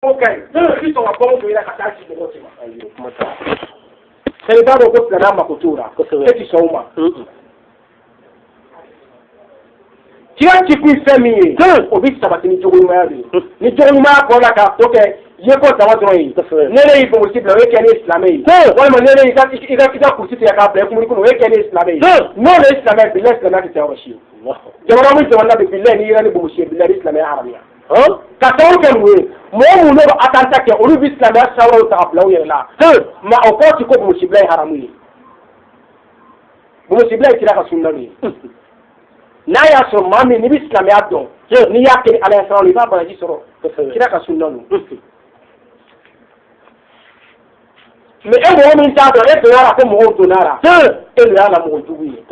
Ok, qui sont à bon de la catastrophe de l'autre. C'est le temps de la makotura. C'est qui sont moi. Tu as qui puis faire mieux. Au but, ça va tenir tout le monde. Ni tout le monde pour la carte. Ok, il faut savoir toi. N'est-ce pas possible avec un islamé. Ouais, mais n'est-ce pas il a poussé la carte pour nous avec un islamé. Non, l'islamé, l'islamé qui est aussi. Je me rappelle de la Bible, il y a une bouche, l'islamé arabe. Ka taw kɛ mun ye mɔgɔ minnu bɛ attentat kɛ olu bɛ silamɛya sababu ta ka bila u yɛrɛ la mais o kɔrɔ tɛ ko bumusibila ye haramu ye bumusibila ye kira ka sunna de ye n'a y'a sɔrɔ maa min n'i bɛ silamɛya dɔn n'i y'a kɛ ni ala ye sara i b'a baraji sɔrɔ kira ka sunna don mais e mɔgɔ min t'a dɔn e donna la ko mɔgɔw donna la e de y'a la mɔgɔ jugu ye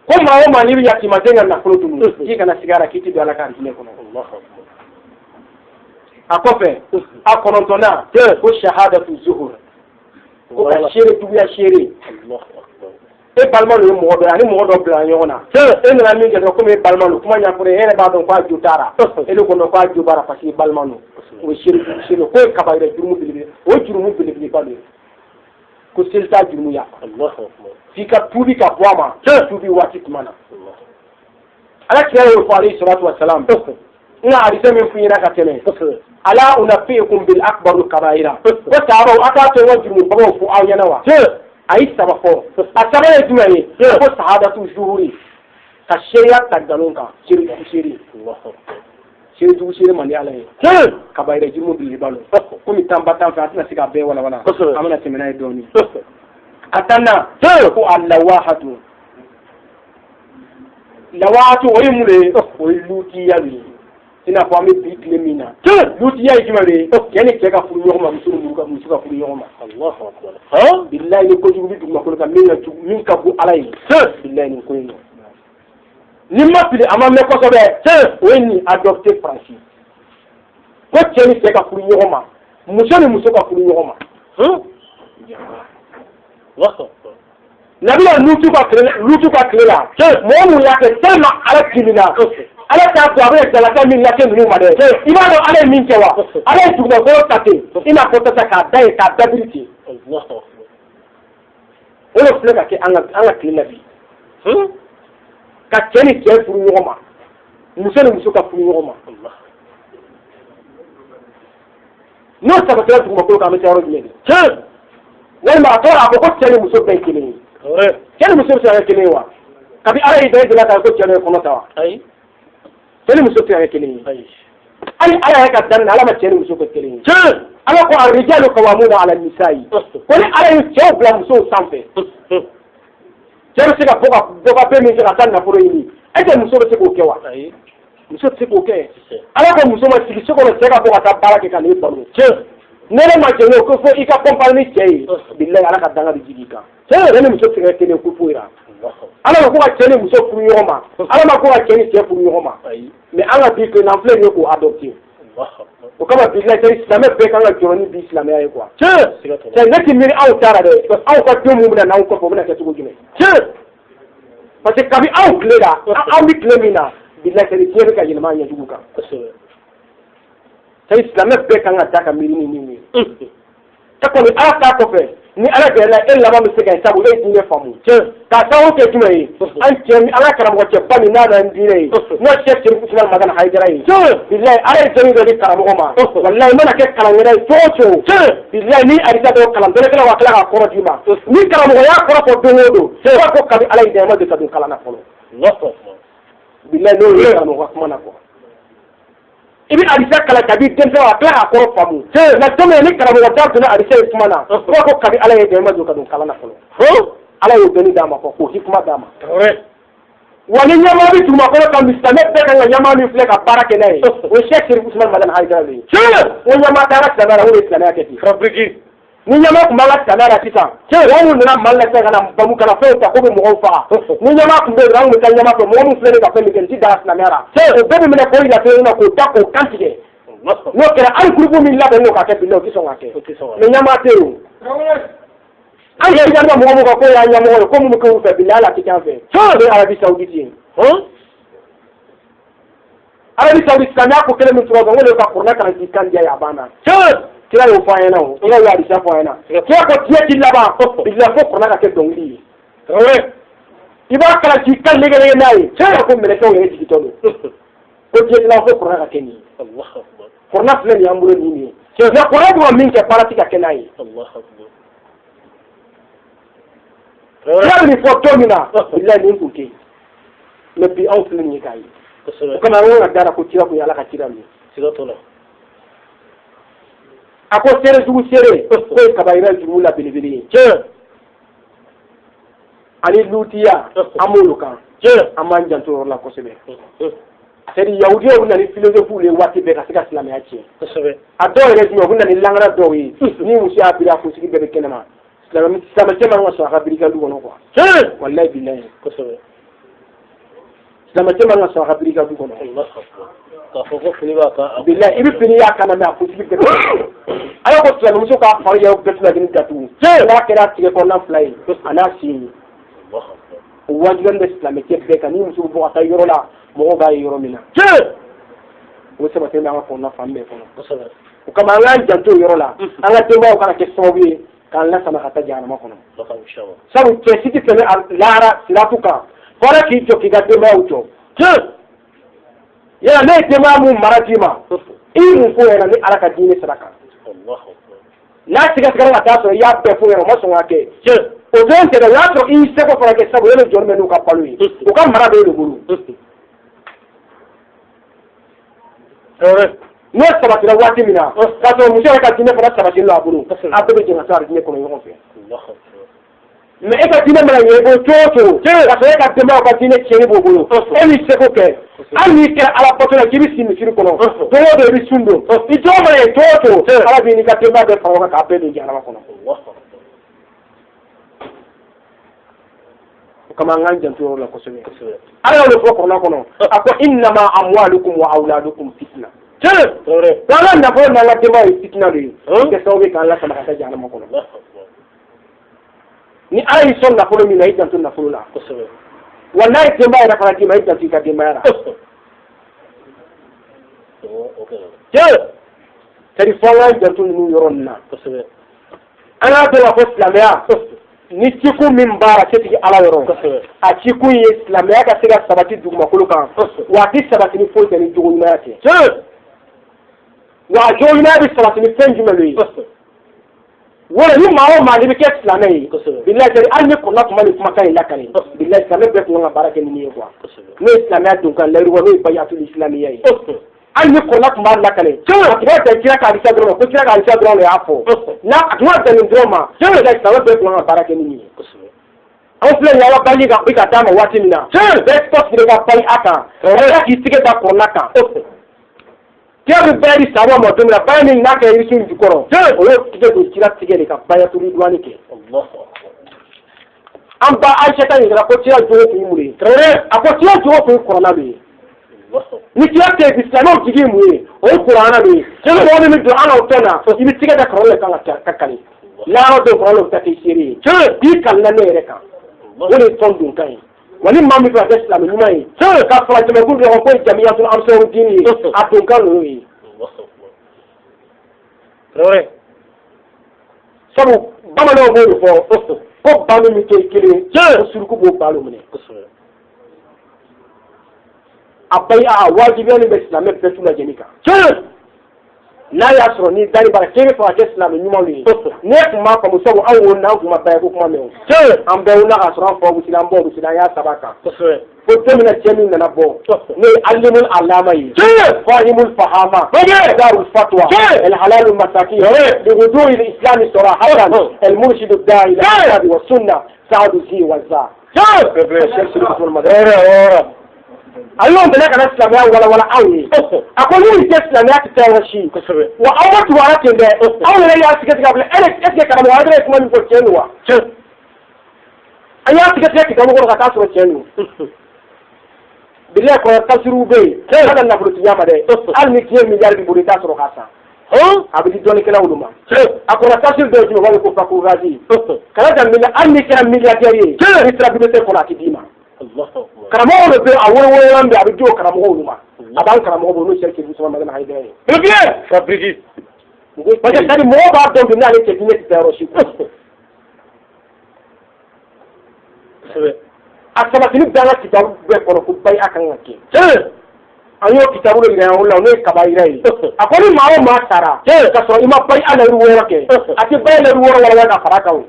ko maa o maa n'i bɛ yatiimaden ka nafolo dun k'i kana sigara k'i ti don ala ka hinɛ kɔnɔ a kɔfɛ a kɔnɔntɔnna ko shahadatu zuhur ko ka seere juguya seere e balima dɔ ye mɔgɔ dɔ ye ani mɔgɔ dɔ bila ɲɔgɔn na e nana min kɛ dɔrɔn komi e balima don kuma ɲɛfɔ e yɛrɛ b'a dɔn k'a jo taara e de ko dɔn k'a jo baara parce que balima don o ye seere jugu ko ye kabayira jurumu belebele o ye jurumu belebeleba de ye ko seli t'a jurumu ya f'i ka tuubi ka bɔ a ma tuubi waati tuma na ala kira y'o fɔ alayhi salatu wa salam nga hadisa min f'i ɲɛna ka tɛmɛ ala unabbi'ukum bil akbaru kabaira ko sahabaw a k'a to n ka jurumubagaw fɔ aw ɲɛna wa a y'i saba fɔ a saba ye jumɛn ye ko sahadatu zuhuri ka seereya ta nkalon kan seerejugu seere man di ala ye kabayira jurumu belebeleba lo komi tanba tan fɛ a tɛna se ka bɛɛ walawala an bɛna tɛmɛ n'a ye dɔɔnin a tanna ko a lawahatu lawahatu o ye mun de ye o ye lutiya de ye i n'a fɔ an bɛ bi tile min na lutiya ye jumɛn de ye cɛ ni cɛ ka furu ɲɔgɔn ma muso ka furu ɲɔgɔn ma bilayi ni kojugu bɛ dugumakolo kan min ka bon ala ye bilayi nin ko in nɔ ni ma fili a ma mɛn kosɛbɛ o ye nin adopté Faransi ko cɛ ni cɛ ka furu ɲɔgɔn ma muso ni muso ka furu ɲɔgɔn ma nabiya lutu ka tile la mɔgɔ mun y'a kɛ tellement ala dimina ala t'a to a bɛ jalaka min lase ninnu ma dɛ i b'a dɔn ala ye min kɛ wa ala ye dugumakolo ta ten i n'a fɔ tata k'a da ye k'a dabiri ten o de filɛ ka kɛ an ka tile la bi ka cɛ ni cɛ furu ɲɔgɔn ma muso ni muso ka furu ɲɔgɔn ma n'o sabatira dugumakolo kan an bɛ taa yɔrɔ jumɛn de walima a tora a fɔ ko cɛ ni muso bɛɛ ye kelen ye cɛ ni muso bɛ se ka kɛ kelen ye wa kabi ala y'i da e deli kan ko cɛ ni kɔnɔ ta wa cɛ ni muso tɛ se ka kɛ kelen ye hali ala yɛrɛ ka daminɛ ala ma cɛ ni muso kɛ kelen ye ala ko arijalu qawwamuna ala nisa'i ko ni ala ye cɛw bila musow sanfɛ cɛ bɛ se ka bɔ ka bɛɛ min kɛ ka taa nafolo ɲini e tɛ muso bɛ se k'o kɛ wa muso tɛ se k'o kɛ ala ko muso ma sigi so kɔnɔ cɛ ka bɔ ka taa baara kɛ ka n'i balo ne ma jɛn ko fo i ka kɔnpani ni cɛ ye bilayi ala ka danga bɛ jigin i kan cɛ ni muso tɛ kɛ kelen ko foyi la ala ma ko ka cɛ ni muso furu ɲɔgɔn ma ala ma ko ka cɛ ni cɛ furu ɲɔgɔn ma mais an ka bi tile n'an filɛ nin ye k'o adopté o kama bilayi silamɛ bɛɛ kan ka jɔrɔ ni bi silamɛya ye quoi cɛ ne ti miiri aw taara dɛ aw ka den mun bɛ na n'aw kɔfɛ o bɛ na kɛ cogo jumɛn parce que kabi aw tile la aw bɛ tile min na bilayi diɲɛ bɛ ka yɛlɛma a ɲɛjugu kan c'est silamɛ bɛɛ kan ka da ka miiri ni min ye e kɔni ala t'a kɔfɛ ni ala gɛrɛla e laban bɛ se ka sabu e ye diinɛ faamu k'a sababu kɛ jumɛn ye an cɛ an ka karamɔgɔ cɛba min n'a nana diinɛ ye n'o cɛ Seku Usumani Magana Hayidara ye bilayi ala ye jaabi dɔ di karamɔgɔ ma walayi i mana kɛ kalankɛla ye cogo o cogo bilayi ni arisa dɔ kalan bɛrɛkɛla wa tila k'a kɔrɔ d'i ma ni karamɔgɔ y'a kɔrɔ fɔ don o don i b'a fɔ kabi ala ye dɛmɛ de ka don kalan na fɔlɔ bilayi n'o ye karamɔgɔ kuma na fɔ i bɛ arisa kalan kabi denmisɛnw a tila k'a kɔrɔ faamu nka don min ni karamɔgɔ da donna arisa ye kuma na i b'a fɔ kabi ala ye dɛmɛ don ka don kalan na fɔlɔ ala y'o dɔnni d'a ma k'o hikima d'a ma wa ni ɲɛmaa bɛ dugumakolo kan silamɛ bɛɛ kan ka ɲɛmaa min filɛ ka baara kɛ n'a ye o ye Seku Usumani Magana Hayidara de ye o ɲɛmaa taara silamɛya la o de ye silamɛya kɛ ten ni ɲɛmaa tun b'an ka silamɛya la sisan mɔgɔ minnu nana Mali la sisan ka na bamu kana fɛnw ta k'u bɛ mɔgɔw faga ni ɲɛmaa tun bɛ yen an tun bɛ taa ɲɛmaa fɛ mɔgɔ min filɛ nin ka fɛn min kɛ n ti da silamɛya la o bɛɛ bɛ minɛ k'o yira k'o da k'o kan tigɛ n'o kɛra hali groupe min labɛnnen don k'a kɛ bilayi o tɛ sɔn k'a kɛ mais ɲɛmaa tɛ yen o an yɛrɛ ka mɔgɔ min kan k'o y'a ɲɛmɔgɔ ye ko minnu k'u fɛ bilayi ala tɛ kɛ an fɛ o ye Arabi Saoudite ye Arabi Saudi Islamia ko kele min tuwa ngole ka kurna kana jikan dia ya bana kira yo fa yana o ila ya risa fa yana kira ko tiya killa ba illa ko kurna ka ke dongli iba kala jikan lege lege nayi ko mele ko yedi kitolo ko tiya la ko kurna ka keni Allah akbar kurna flen ya mbure ni ya kurna ko min ke parati ka kenai Allah akbar ya ni foto mina illa ni ko ke le bi au flen ni kai kana wona dara ko tira ko yala ka tira mi sira to la ako sere jugu sere ko ka bayra jugu la bilibili ani lutiya amulu kan aman janto la ko sebe seri yahudi o na ni philosophe le wati be ka sika islam ya ci ado re jimo ko na ni langara do yi ni musi abira ko sigi be kenema islam tema ngo so ka birika du wono ko wallahi billahi ko sebe lama tema nga sa habirika du kono Allah ka foko fini ba ka billahi ibi fini ya kana na futi be ayo ko tsala muso ka fa ya ko tsala din tatu la kera tige ko na fly ana sini Allah wajiban de islam ke be kan ni muso bo ta yoro la mo ga yoro mina wo se batena ko na fambe kono ko kama nga janto yoro la anga temba ko kana ke sobi kan la sama kata jana ma kono inshallah sabu ke siti tele lara silatuka fora ki to ki gadde mawto ya ne te mamu maratima in ko yana ni alaka dini sadaka Allah la tiga tiga ta so ya be fu yana maso ngake o don te da ya to in se ko fora ke sabu yana jorme nu ka palu o ka mara be guru no sabati la wati mina ka to muso ka dini fora sabati la buru abe be jina sar dini ko no fe Allah mais e ka dine mara yebo toto ka so e ka dema ka dine cheri bobolo e mi se ko ke ani ke ala poto la kibi simi siri kono to do bi sundo i to mara toto ala bi ni ka dema be fa ka be do jara kono kama nganja to la ko sebe ala lo fo kono kono ako inna ma amwalukum wa auladukum fitna wala na fo na la dema fitna lo ke so be kan la sama ka jara kono ni ala yi son nafolo min na i janto nafolo la wallahi temba yɛrɛ fana d'i ma i janto i ka denbaya la c'est-à-dire fo an k'an janto ninnu yɔrɔ ninnu na an k'a dɔn k'a fɔ silamɛya ni cikun min baara se tigi ala yɔrɔ a cikun ye silamɛya ka se ka sabati dugumakolo kan wa a tɛ sabati ni foyi tɛ ni jogo ɲumanya tɛ wa a jogo ɲumanya bɛ sabati ni fɛn jumɛn de ye wala ni maa o maa de bɛ kɛ silamɛ ye bilahi hali ni kɔnɔ tuma ni kumakan in lakari bilahi silamɛ bɛɛ tun kan ka baara kɛ ni nin ye quoi n'o ye silamɛya donkan layiruwa n'o ye bayatul islamiya ye hali ni kɔnɔ tun b'a lakari a tun b'a dan kira ka alisa dɔrɔn ma ko kira ka alisa dɔrɔn de y'a fɔ n'a a tun b'a dan nin dɔrɔn ma bilahi silamɛ bɛɛ tun kan ka baara kɛ ni nin ye anw filɛ nin ye aw ka bali ka bɛ ka d'a ma waati min na bɛɛ tɔ siri ka bali a kan ala k'i tigɛ da kɔrɔna kan kira bɛ bɛɛ di sababa ma don min na baya min n'a kɛ yirisun jukɔrɔ o y'o tigɛ don kira tigɛ de ka bayatul ridwani kɛ an ba Aisha ta ɲininka ko kira jogo tun ye mun ye a ko kira jogo tun ye kɔrɔna de ye ni kira tɛ bi silamɛw jigi ye mun ye o ye kuranna de ye kira mɔgɔ min bɛ don an na o tɔn na i bɛ tigɛ da kɔrɔlen kan ka kali lahara don kɔrɔlen o ta kɛ seere ye k'i kalila ne yɛrɛ kan o de ye tɔn donkan ye wa ni maa min fɛ ka kɛ silamɛ ɲuman ye ka fara jamanakunw de kan ko ye jamiyatul ansarudin ye a donkan ninnu ye sabu bamananw b'o de fɔ ko ba min tɛ kelen ko suruku b'o balo minɛ a wajibiya bɛ silamɛ bɛɛ tu lajɛli kan n'a y'a sɔrɔ ni dali bara k'e bɛ fɛ ka kɛ silamɛ ɲumanw ye ne tun b'a faamu sabu anw wo n'an tun ma bɛɛ ko kuma mɛn o an bɛɛ wulila k'a sɔrɔ an faw bisila an baw bisila an y'a saba kan fo don min na cɛ min nana bɔ ne ye alimul alama ye fahimul fahama darul fatwa الحلال المساكين لوضوء الإسلام صراحة المرشد الداعي إلى الكتاب والسنة سعد الزي والزا اليوم بناك ناس إسلامية ولا أوي أقول لي إسلامية كتير وأول توارك ده أول لا يأتيك قبل أنا كلام هذا اسمه من فوتينوا أياتك كلام هو غطاس فوتينوا بالله كون تسرو بي هذا النفر تجامع ده المكير مليار بوريتا سرو خاصة abidi doni kala uluma akona tasir do jino wala ko fakku gazi kala dan min anni kana milliardaire ni trabite ko la kidima karamɔgɔ bɛ a wolo bɛ a bɛ jo karamɔgɔw ma a b'an karamɔgɔ n'o cɛ muso ma ha ye très bien fabrique parce que mɔgɔ b'a dɔn bi n'ale cɛ diinɛ tɛ taa yɔrɔ si a sabatini bɛ an ka kitabu bɛɛ kɔnɔ ko bayi a kan ka kɛ an y'o kitabu de yira la n'o ye kabayira ye a ko ni maa o maa sara ka sɔrɔ i ma bayi a layiru wɔɔrɔ kɛ a tɛ bayi layiru wɔɔrɔ wala ka fara kan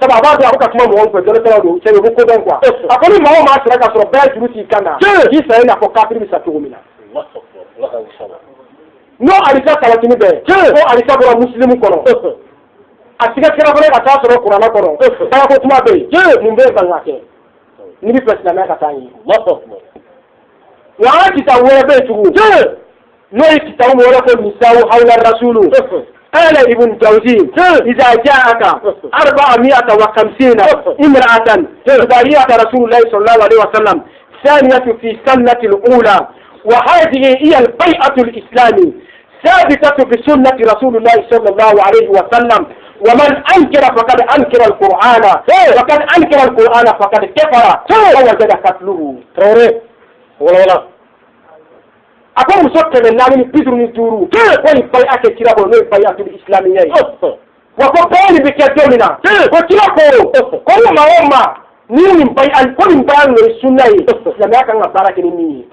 sabu a b'a dɔn a bɛ ka kuma mɔgɔw fɛ dɔnnitɛlaw don cɛ ko kodɔn quoi a ko ni maa o maa sara ka sɔrɔ bɛɛ juru t'i kan na k'i sa i n'a fɔ kafiri bɛ sa cogo min na n'o alisa sabatini bɛɛ ko alisa bɔra musilimu kɔnɔ a siga kɛra fana ka taa sɔrɔ kuranɛ kɔnɔ baara ko kuma bɛ yen mun bɛ ban ka kɛ n'i bɛ fɛ silamɛya ka taa ɲɛ وعلى كتاب ولا بيته نوع كتاب ولا كنساء حول الرسول قال ابن جوزي إذا جاءك 450 امرأة تبايعت رسول الله صلى الله عليه وسلم ثانية في السنة الأولى وهذه هي البيعة الإسلامي ثابتة بسنة رسول الله صلى الله عليه وسلم ومن أنكر فقد أنكر القرآن وقد أنكر القرآن فقد كفر ووجد قتله wala a ko muso kɛmɛ naani ni 55 ko nin bayi a kɛ kira bolo n'o ye bayiatul islamiya ye wa ko bayi bɛ kɛ don min na ko kira ko ni maa o maa ni nin bayi ko nin bayi n'o ye sunna ye silamɛya kan ka baara kɛ ni min ye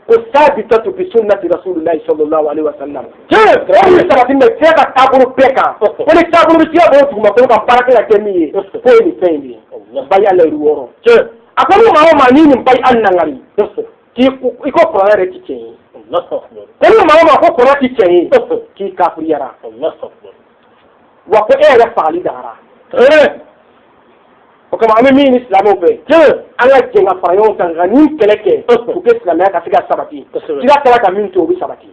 ko sabitatu bi sunnati rasulillahi sallallahu alaihi wa sallam o ye sabati mɛ cɛ ka taabolo bɛɛ kan ko ni taabolo bɛ kira bolo dugumakolo ka baara kɛ ka kɛ min ye ko ye nin fɛn in de ye bayi a layiru wɔɔrɔ a ko ni maa o maa ni nin bayi a nangari k'i ko kuranɛ yɛrɛ ti tiɲɛ ye ko ni maa o maa ko kuranɛ ti tiɲɛ ye k'i kafiriyara wa ko e yɛrɛ fagali dagara o kama an bɛ min ɲini silamɛw fɛ an ka jɛn ka fara ɲɔgɔn kan ka nin kɛlɛ kɛ pour que silamɛya ka se ka sabati kira kɛra ka min to o bɛ sabati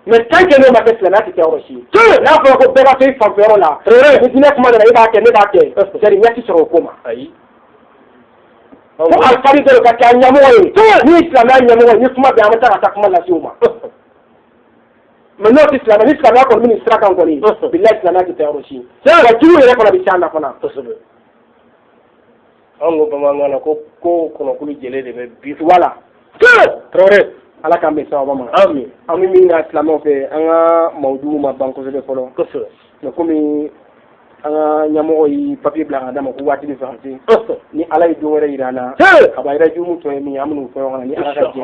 mais tant que n'o ma kɛ silamɛya tɛ kɛ yɔrɔ si n'a fɔra ko bɛɛ ka to i fanfɛyɔrɔ la ni diinɛ kuma nana e b'a kɛ ne b'a kɛ c'est-à-dire ɲɛ ti sɔrɔ o ko ma ko alifari dɔ ka kɛ ɲɛmɔgɔ ye ni silamɛya ɲɛmɔgɔ ye ni kuma bɛ an bɛ taa ka taa kuma lase u ma mais n'o tɛ silamɛ ni silamɛya kɔni bɛ nin sira kan kɔni bilahi silamɛya tɛ taa yɔrɔ si wa jugu yɛrɛ fana bɛ caya na fana kosɛbɛ an ko bamanankan na ko kɔnɔkulu jɛlen de bɛ bi wala tɔɔrɔ ala k'an bɛ sababa ma ami an bɛ min ka silamɛw fɛ an ka mawudu ma ban kosɛbɛ fɔlɔ kosɛbɛ mais komi an ka ɲɛmɔgɔ yi papier bila ka d'a ma ko waati bɛ fɛ ka se ni ala ye don wɛrɛ jira an na ka ban yɛrɛ jugu tɔ ye min ye an bɛ n'o fɔ ɲɔgɔn na ni ala ka jɛ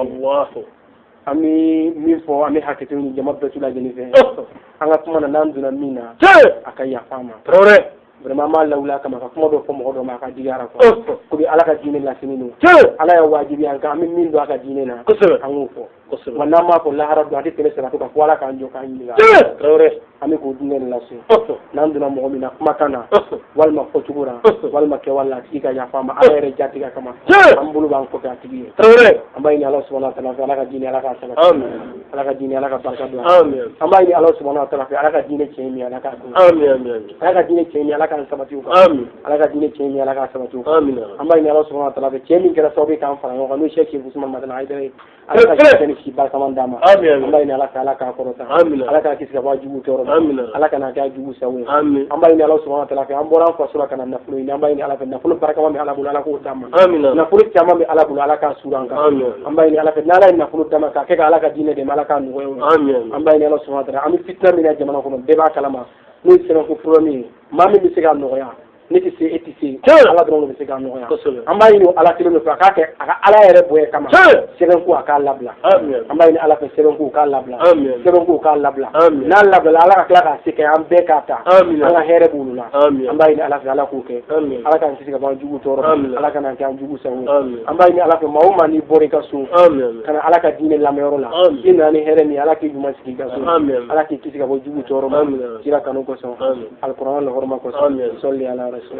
an bɛ min fɔ an bɛ hakɛto ɲini jama bɛɛ tu lajɛlen fɛ an ka kuma na n'an donna min na a ka yafa an ma vraiment an b'a lawuli a kama ka kuma dɔ fɔ mɔgɔ dɔ ma a ka digiyara quoi komi ala ka diinɛ lasini don ala y'a wajibi an kan an bɛ min don a ka diinɛ na an k'o fɔ wa n'an m'a fɔ lahara don a tɛ tɛmɛ sira to ka fɔ ala k'an jɔ k'an ɲininka an bɛ k'o diinɛ de lase n'an donna mɔgɔ min na kumakan na walima fɔcogo la walima kɛwale la a tigi ka yafa an ma ala yɛrɛ jatigɛ kama an bolo b'an kɔfɛ a tigi ye an b'a ɲini ala subahana wataala fɛ ala ka diinɛ ala k'a sabati ala ka diinɛ ala ka barika don an b'a ɲini ala subahana wataala fɛ ala ka diinɛ tiɲɛ min ala k'a dun ala ka diinɛ tiɲɛ min ala k'an sabati o kan ala ka diinɛ tiɲɛ min ala k'a sabati o kan an b'a ɲini ala subahana wataala fɛ cɛ min kɛra sababu ye k'an fara ɲɔgɔn kan n'o ye Sɛki Usumani Madana Hayidara ye ala ka kisi ni si barikaman d'a ma an b'a ɲini ala fɛ ala k'a kɔrɔta ala k'a kisi ka bɔ a jugu tɔɔrɔ ma ala kana kɛ a jugu sago ye an b'a ɲini ala subahana wataala fɛ an bɔra an faso la ka na nafolo ɲini an b'a ɲini ala fɛ nafolo barikaman bɛ ala bolo ala k'o d'a ma nafolo caman bɛ ala bolo ala k'a suru an kan an b'a ɲini ala fɛ n'ala ye nafolo d'a ma k'a kɛ ka ala ka diinɛ dɛmɛ ala k'a nɔgɔya o an b'a ɲini ala subahana wataala an bɛ fitina min na jamana kɔnɔ bɛɛ b'a kalama n'o ye sɛbɛnko fɔlɔ min ye maa min bɛ se k'a nɔgɔya ne tɛ se e tɛ se ala dɔrɔn de bɛ se k'a nɔgɔya an b'a ɲini ala kelen de fɛ a k'a kɛ a ka ala yɛrɛ bonya kama sɛbɛnko a k'a labila an b'a ɲini ala fɛ sɛbɛnko k'a labila sɛbɛnko k'a labila n'a labila ala ka tila k'a se kɛ an bɛɛ k'a ta an ka hɛrɛ b'olu la an b'a ɲini ala fɛ ala k'o kɛ ala k'an kisi ka bɔ an jugu tɔɔrɔ ala kana kɛ an jugu sago an b'a ɲini ala fɛ maa o maa n'i bɔra i ka so kana ala ka diinɛ lamɛnyɔrɔ la i nana ni hɛrɛ min ala k'i ɲuman sigi i ka so ala k'i kisi ka bɔ jugu tɔɔrɔ ma kira kanu kosɔn alikuranɛ lahɔrɔma kosɔn sɔli ala rasul